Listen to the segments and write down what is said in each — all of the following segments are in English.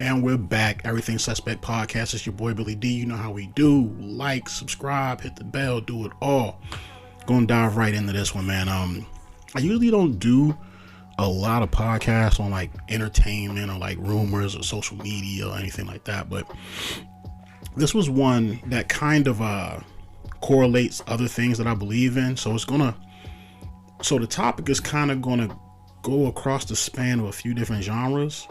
And we're back. Everything Suspect Podcast. It's your boy Billy D. You know how we do. Like, subscribe, hit the bell, do it all. Gonna dive right into this one, man. I usually don't do a lot of podcasts on like entertainment or like rumors or social media or anything like that, but this was one that kind of correlates other things that I believe in. So the topic is kind of gonna go across the span of a few different genres.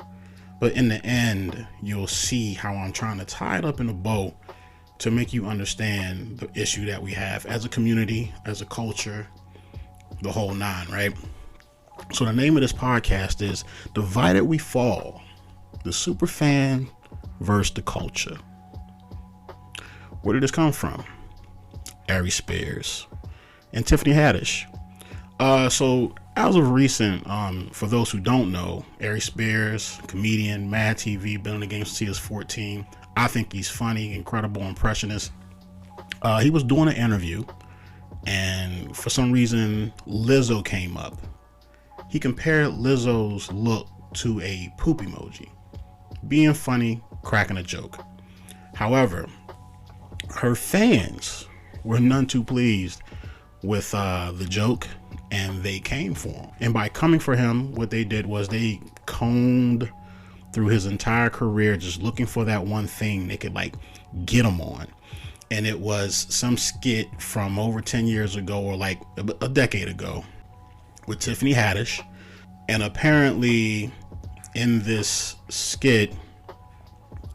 But in the end, you'll see how I'm trying to tie it up in a bow to make you understand the issue that we have as a community, as a culture, the whole nine, right? So the name of this podcast is Divided We Fall, the superfan versus the culture. Where did this come from? Aries Spears and Tiffany Haddish. So as of recent, for those who don't know, Aries Spears, comedian, Mad TV, been in the game since he was 14. I think he's funny, incredible impressionist. He was doing an interview, and for some reason, Lizzo came up. He compared Lizzo's look to a poop emoji, being funny, cracking a joke. However, her fans were none too pleased with the joke, and they came for him. And by coming for him, what they did was they combed through his entire career, just looking for that one thing they could like get him on. And it was some skit from over 10 years ago, or like a decade ago, with Tiffany Haddish. And apparently in this skit,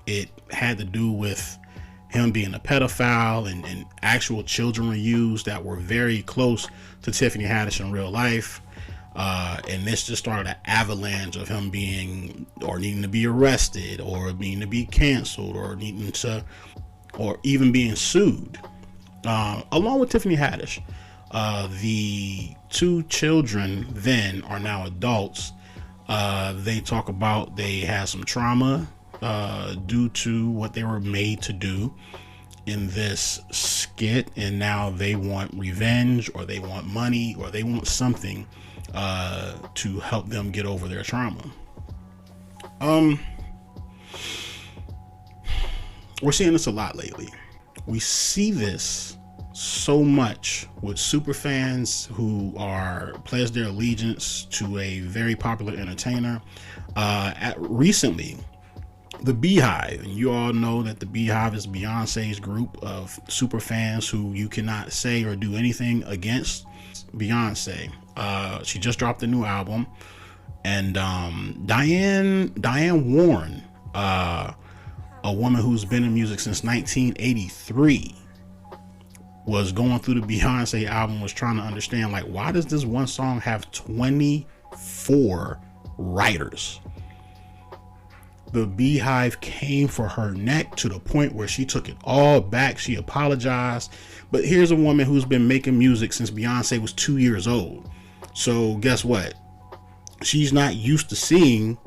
it had to do with him being a pedophile, and actual children were used that were very close to Tiffany Haddish in real life. And this just started an avalanche of him being, or needing to be arrested, or needing to be canceled, or needing to, or even being sued. Along with Tiffany Haddish. The two children then are now adults. They talk about they had some trauma due to what they were made to do in this skit, and now they want revenge, or they want money, or they want something to help them get over their trauma. We're seeing this a lot lately. We see this so much with super fans who are pledged their allegiance to a very popular entertainer. Recently, the Beehive, and you all know that the Beehive is Beyonce's group of super fans who you cannot say or do anything against Beyonce. She just dropped a new album, and Diane Warren, a woman who's been in music since 1983, was going through the Beyonce album, was trying to understand, like, why does this one song have 24 writers? The Beehive came for her neck to the point where she took it all back. She apologized. But here's a woman who's been making music since Beyonce was 2 years old. So guess what? She's not used to seeing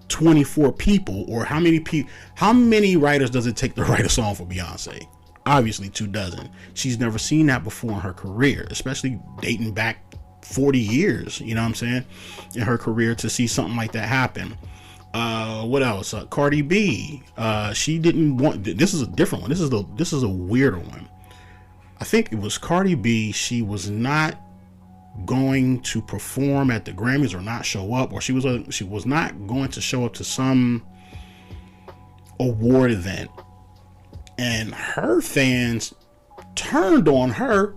24 people, or how many writers does it take to write a song for Beyonce? Obviously 24. She's never seen that before in her career, especially dating back 40 years, you know what I'm saying, in her career, to see something like that happen. What else? Cardi B, she didn't want, this is a different one. This is a weirder one. I think it was Cardi B. She was not going to perform at the Grammys, or not show up, or she was not going to show up to some award event. And her fans turned on her,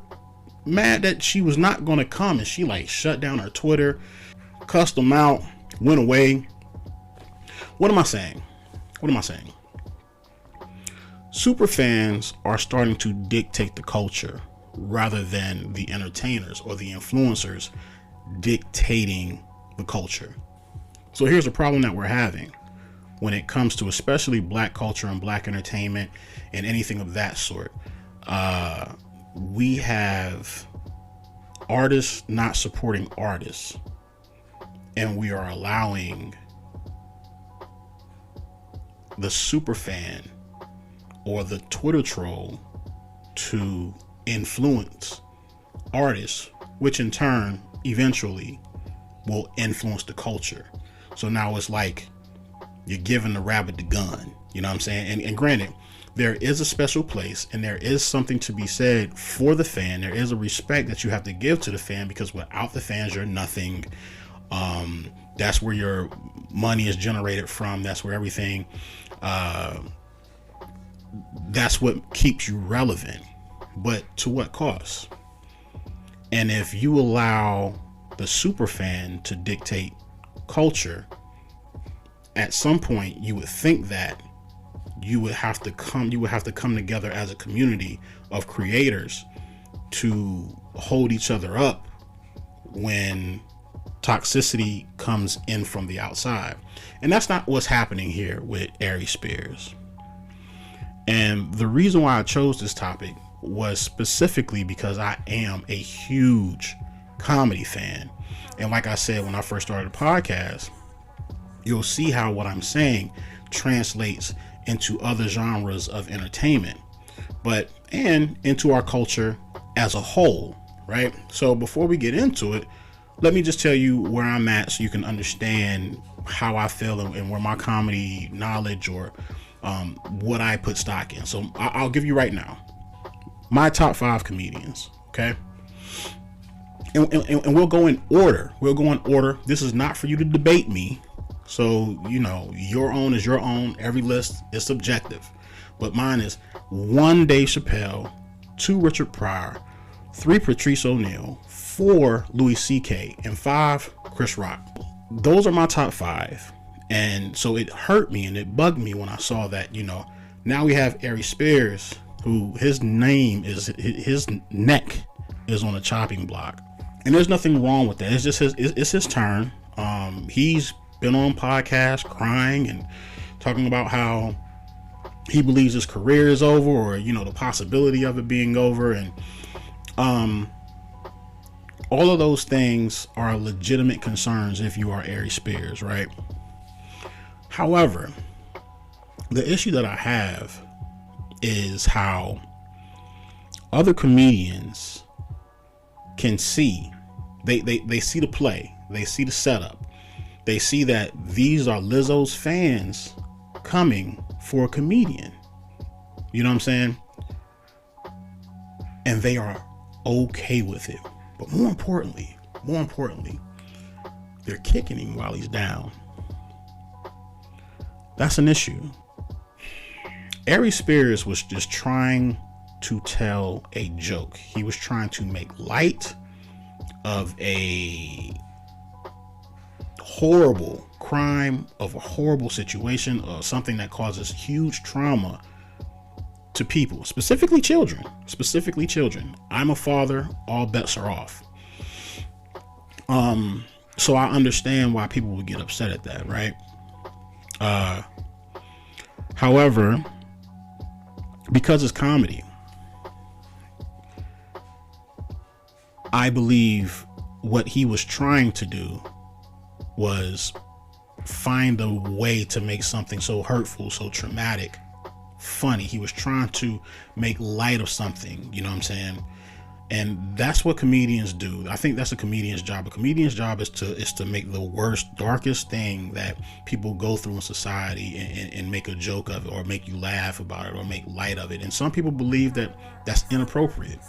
mad that she was not going to come, and she like shut down her Twitter, cussed them out, went away. What am I saying? Super fans are starting to dictate the culture rather than the entertainers or the influencers dictating the culture. So here's a problem that we're having when it comes to especially black culture and black entertainment and anything of that sort. We have artists not supporting artists, and we are allowing the super fan or the Twitter troll to influence artists, which in turn eventually will influence the culture. So now it's like you're giving the rabbit the gun. You know what I'm saying? And granted, there is a special place and there is something to be said for the fan. There is a respect that you have to give to the fan, because without the fans, you're nothing. That's where your money is generated from. That's where everything, that's what keeps you relevant. But to what cost? And if you allow the super fan to dictate culture, at some point you would think that you would have to come together as a community of creators to hold each other up when toxicity comes in from the outside. And that's not what's happening here with Aries Spears. And the reason why I chose this topic was specifically because I am a huge comedy fan. And like I said, when I first started the podcast, you'll see how what I'm saying translates into other genres of entertainment, and into our culture as a whole, right? So before we get into it, let me just tell you where I'm at so you can understand how I feel and where my comedy knowledge or what I put stock in. So I'll give you right now my top 5 comedians, okay? And we'll go in order. This is not for you to debate me. So, your own is your own. Every list is subjective. But mine is 1 Dave Chappelle, 2 Richard Pryor, 3 Patrice O'Neal, 4 Louis C.K., and 5 Chris Rock. Those are my top 5. And so it hurt me and it bugged me when I saw that, now we have Aries Spears, who his neck is on a chopping block. And there's nothing wrong with that. It's just his turn. He's been on podcasts crying and talking about how he believes his career is over, or the possibility of it being over, and all of those things are legitimate concerns if you are Aries Spears, right? However, the issue that I have is how other comedians can see, they see the play, they see the setup, they see that these are Lizzo's fans coming for a comedian. You know what I'm saying? And they are okay with it. But more importantly, they're kicking him while he's down. That's an issue. Aries Spears was just trying to tell a joke. He was trying to make light of a horrible crime, of a horrible situation, of something that causes huge trauma to people, specifically children. I'm a father, all bets are off. So I understand why people would get upset at that, right? However, because it's comedy, I believe what he was trying to do was find a way to make something so hurtful, so traumatic, funny. He was trying to make light of something, you know what I'm saying? And that's what comedians do. I think that's a comedian's job. A comedian's job is to make the worst, darkest thing that people go through in society and make a joke of it, or make you laugh about it, or make light of it. And some people believe that that's inappropriate,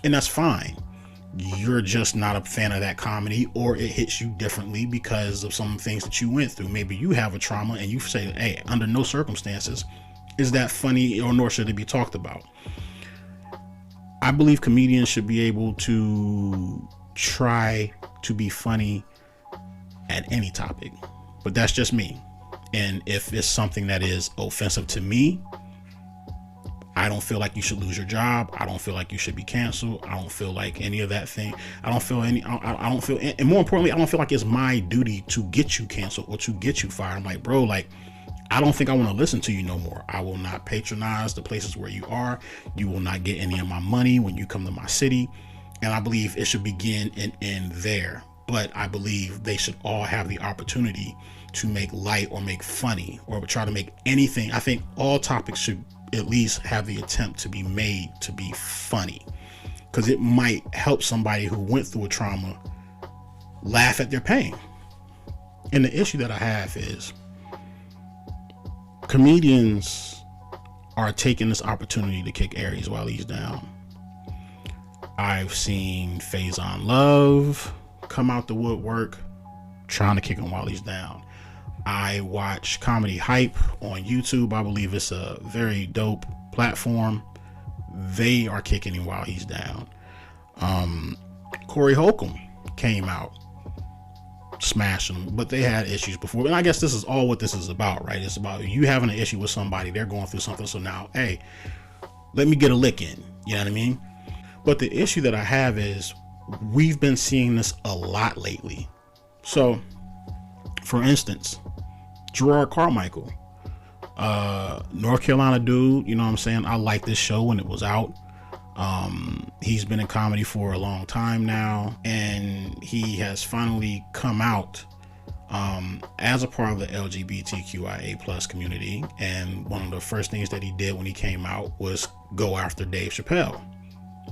and that's fine. You're just not a fan of that comedy, or it hits you differently because of some things that you went through. Maybe you have a trauma and you say, hey, under no circumstances is that funny, or nor should it be talked about. I believe comedians should be able to try to be funny at any topic, but that's just me. And if it's something that is offensive to me, I don't feel like you should lose your job. I don't feel like you should be canceled. I don't feel like any of that thing. I don't feel, and more importantly, I don't feel like it's my duty to get you canceled or to get you fired. I'm like, bro, I don't think I want to listen to you no more. I will not patronize the places where you are. You will not get any of my money when you come to my city. And I believe it should begin and end there. But I believe they should all have the opportunity to make light or make funny or try to make anything. I think all topics should at least have the attempt to be made to be funny, because it might help somebody who went through a trauma laugh at their pain. And the issue that I have is, comedians are taking this opportunity to kick Aries while he's down. I've seen Faison Love come out the woodwork trying to kick him while he's down. I watch Comedy Hype on YouTube. I believe it's a very dope platform. They are kicking him while he's down. Corey Holcomb came out smashing him, but they had issues before. And I guess this is all what this is about, right? It's about you having an issue with somebody, they're going through something, so now, hey, let me get a lick in. You know what I mean? But the issue that I have is we've been seeing this a lot lately. So, for instance, Gerard Carmichael, North Carolina dude, you know what I'm saying? I like this show when it was out. He's been in comedy for a long time now, and he has finally come out as a part of the LGBTQIA plus community. And one of the first things that he did when he came out was go after Dave Chappelle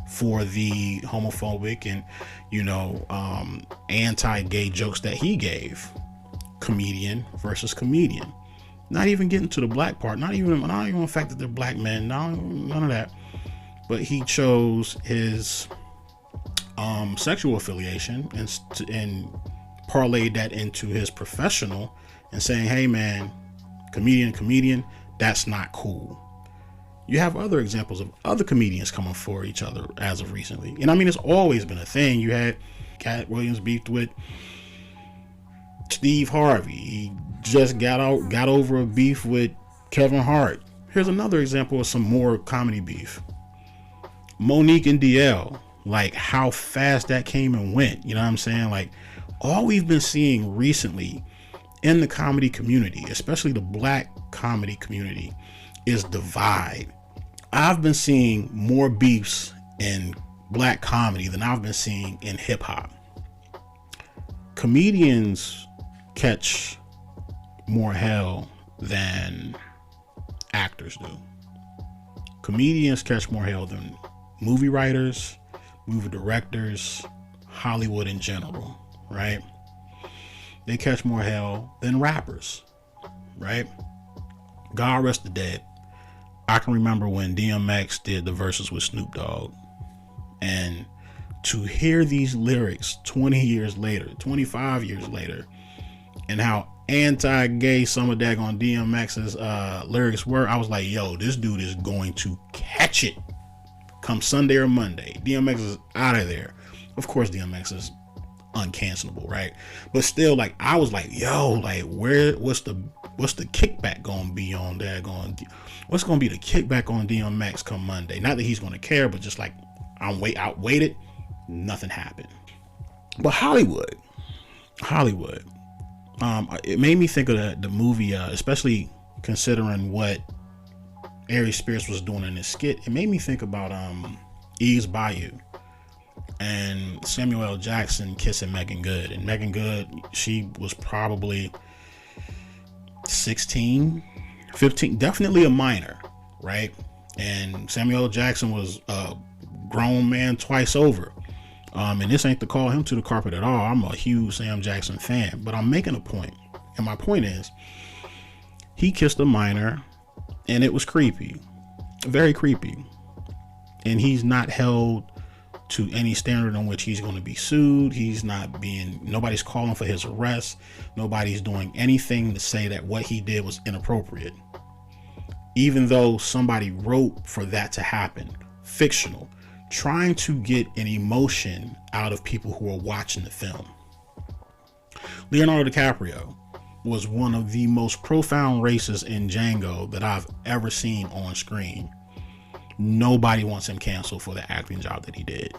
for the homophobic and, you know, anti-gay jokes that he gave. Comedian versus comedian. Not even getting to the black part, not even the fact that they're black men, none of that. But he chose his sexual affiliation and parlayed that into his professional and saying, hey man, comedian, that's not cool. You have other examples of other comedians coming for each other as of recently. And I mean, it's always been a thing. You had Cat Williams beefed with Steve Harvey. He just got over a beef with Kevin Hart. Here's another example of some more comedy beef. Monique and DL, like how fast that came and went. You know what I'm saying? Like all we've been seeing recently in the comedy community, especially the black comedy community, is divide. I've been seeing more beefs in black comedy than I've been seeing in hip hop. Comedians catch more hell than actors do. Comedians catch more hell than movie writers, movie directors, Hollywood in general, right? They catch more hell than rappers, right? God rest the dead. I can remember when DMX did the verses with Snoop Dogg, and to hear these lyrics 20 years later, 25 years later, and how anti-gay some of that on DMX's lyrics were, I was like, yo, this dude is going to catch it come Sunday or Monday. DMX is out of there. Of course, DMX is uncancelable, right? But still, like, I was like, yo, like, what's the kickback gonna be on that? What's gonna be the kickback on DMX come Monday? Not that he's gonna care, but just like outwaited, nothing happened. But Hollywood, it made me think of the movie, especially considering what Aries Spears was doing in this skit. It made me think about Eve's Bayou and Samuel L. Jackson kissing Megan Good. And Megan Good, she was probably 16, 15, definitely a minor, right? And Samuel L. Jackson was a grown man twice over. And this ain't to call him to the carpet at all. I'm a huge Sam Jackson fan, but I'm making a point. And my point is, he kissed a minor and it was creepy, very creepy. And he's not held to any standard on which he's going to be sued. Nobody's calling for his arrest. Nobody's doing anything to say that what he did was inappropriate. Even though somebody wrote for that to happen, fictional, trying to get an emotion out of people who are watching the film. Leonardo DiCaprio was one of the most profound racists in Django that I've ever seen on screen. Nobody wants him canceled for the acting job that he did.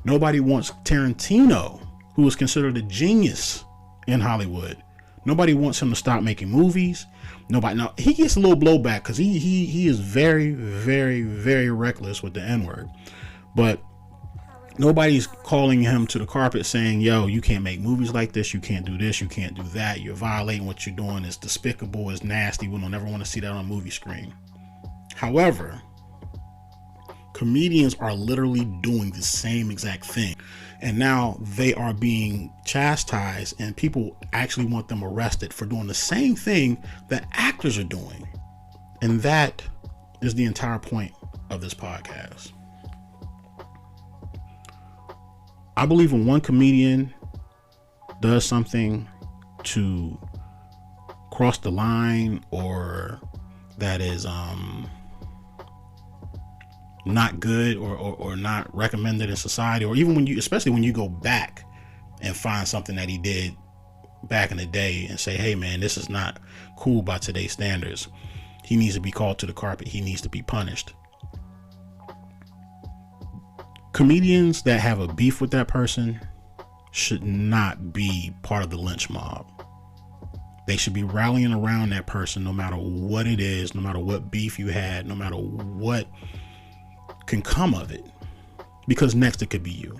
Nobody wants Tarantino, who was considered a genius in Hollywood. Nobody wants him to stop making movies. Now he gets a little blowback because he is very, very, very reckless with the N-word. But nobody's calling him to the carpet saying, yo, you can't make movies like this. You can't do this. You can't do that. You're violating what you're doing. It's despicable. It's nasty. We don't ever want to see that on a movie screen. However, Comedians are literally doing the same exact thing. And now they are being chastised, and people actually want them arrested for doing the same thing that actors are doing. And that is the entire point of this podcast. I believe when one comedian does something to cross the line, or that is not good, or not recommended in society, or even especially when you go back and find something that he did back in the day and say, hey man, this is not cool by today's standards. He needs to be called to the carpet. He needs to be punished. Comedians that have a beef with that person should not be part of the lynch mob. They should be rallying around that person no matter what it is, no matter what beef you had, no matter what can come of it, because next it could be you.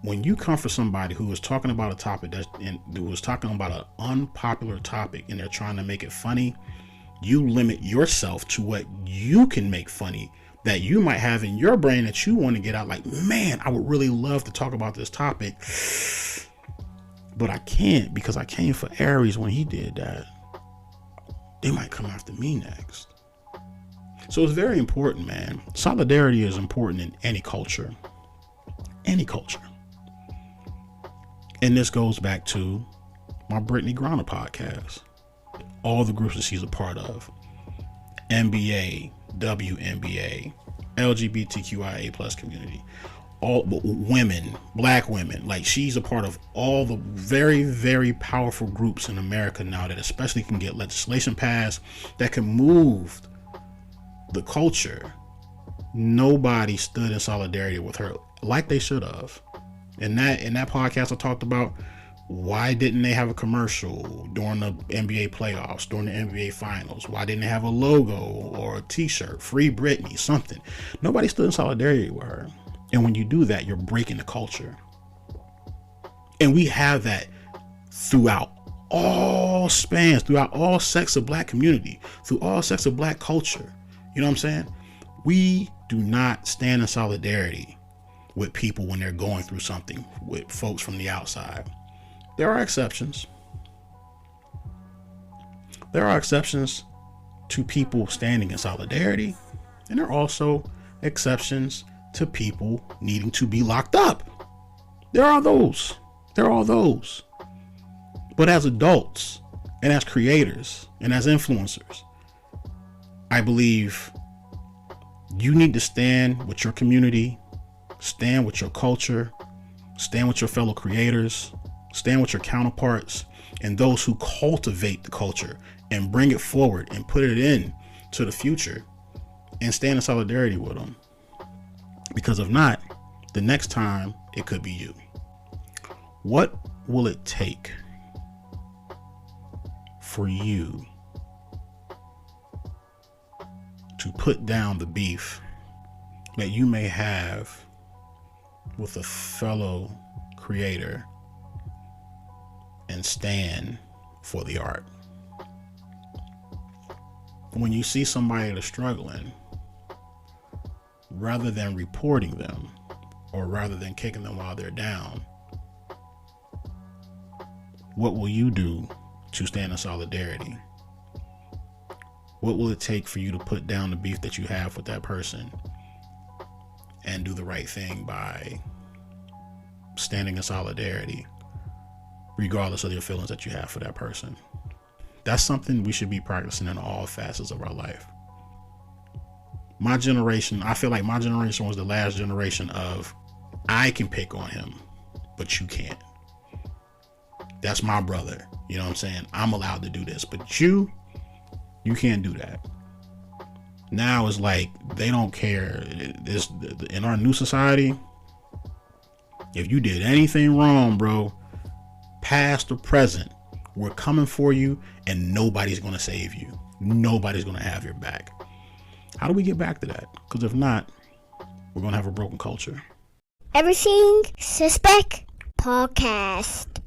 When you come for somebody who is talking about a topic who was talking about an unpopular topic, and they're trying to make it funny, you limit yourself to what you can make funny, that you might have in your brain that you want to get out. Like, man, I would really love to talk about this topic, but I can't because I came for Aries when he did that. They might come after me next. So it's very important, man. Solidarity is important in any culture. Any culture. And this goes back to my Brittany Griner podcast. All the groups that she's a part of. NBA, WNBA, LGBTQIA plus community. All women, black women. Like, she's a part of all the very, very powerful groups in America now that especially can get legislation passed that can move the culture. Nobody stood in solidarity with her like they should have. In that podcast, I talked about why didn't they have a commercial during the NBA playoffs, during the NBA finals? Why didn't they have a logo or a t-shirt, Free Britney, something? Nobody stood in solidarity with her. And when you do that, you're breaking the culture. And we have that throughout all spans, throughout all sects of black community, through all sects of black culture. You know what I'm saying? We do not stand in solidarity with people when they're going through something with folks from the outside. There are exceptions. There are exceptions to people standing in solidarity, and there are also exceptions to people needing to be locked up. There are those. There are those. But as adults, and as creators, and as influencers, I believe you need to stand with your community, stand with your culture, stand with your fellow creators, stand with your counterparts, and those who cultivate the culture and bring it forward and put it in to the future, and stand in solidarity with them. Because if not, the next time it could be you. What will it take for you to put down the beef that you may have with a fellow creator and stand for the art? When you see somebody that's struggling, rather than reporting them, or rather than kicking them while they're down, what will you do to stand in solidarity? What will it take for you to put down the beef that you have with that person and do the right thing by standing in solidarity, regardless of your feelings that you have for that person? That's something we should be practicing in all facets of our life. My generation, I feel like my generation was the last generation of, I can pick on him, but you can't. That's my brother. You know what I'm saying? I'm allowed to do this, but you can't do that. Now it's like they don't care. In our new society, if you did anything wrong, bro, past or present, we're coming for you, and nobody's going to save you. Nobody's going to have your back. How do we get back to that? Because if not, we're going to have a broken culture. Everything Suspect Podcast.